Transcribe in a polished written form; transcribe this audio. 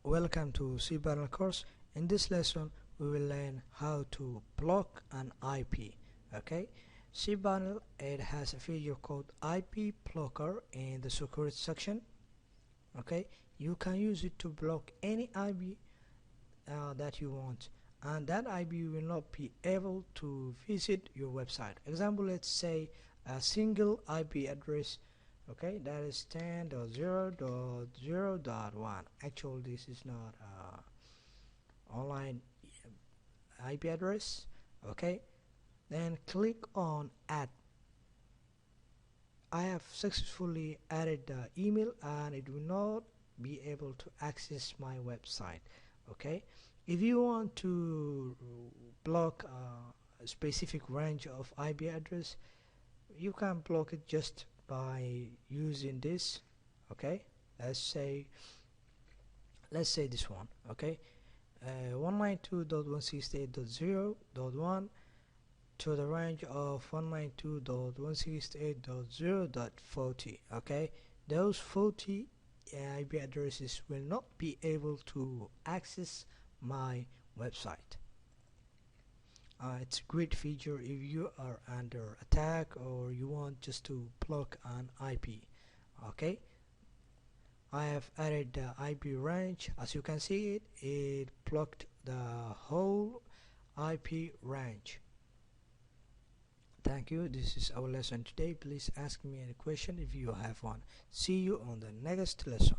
Welcome to Cpanel course. In this lesson we will learn how to block an IP. Okay, Cpanel, it has a feature called IP blocker in the security section. Okay, you can use it to block any IP that you want, and that IP will not be able to visit your website. Example, let's say a single IP address. Okay, that is 10.0.0.1. Actually, this is not online IP address. Okay, then click on add. I have successfully added the email and it will not be able to access my website. Okay, if you want to block a specific range of IP address, you can block it just by using this. Okay, let's say this one. Okay, 192.168.0.1 to the range of 192.168.0.40. okay, those 40 IP addresses will not be able to access my website. It's a great feature if you are under attack or you want just to block an IP. Okay, I have added the IP range. As you can see, it blocked the whole IP range. Thank you. This is our lesson today. Please ask me any question if you have one. See you on the next lesson.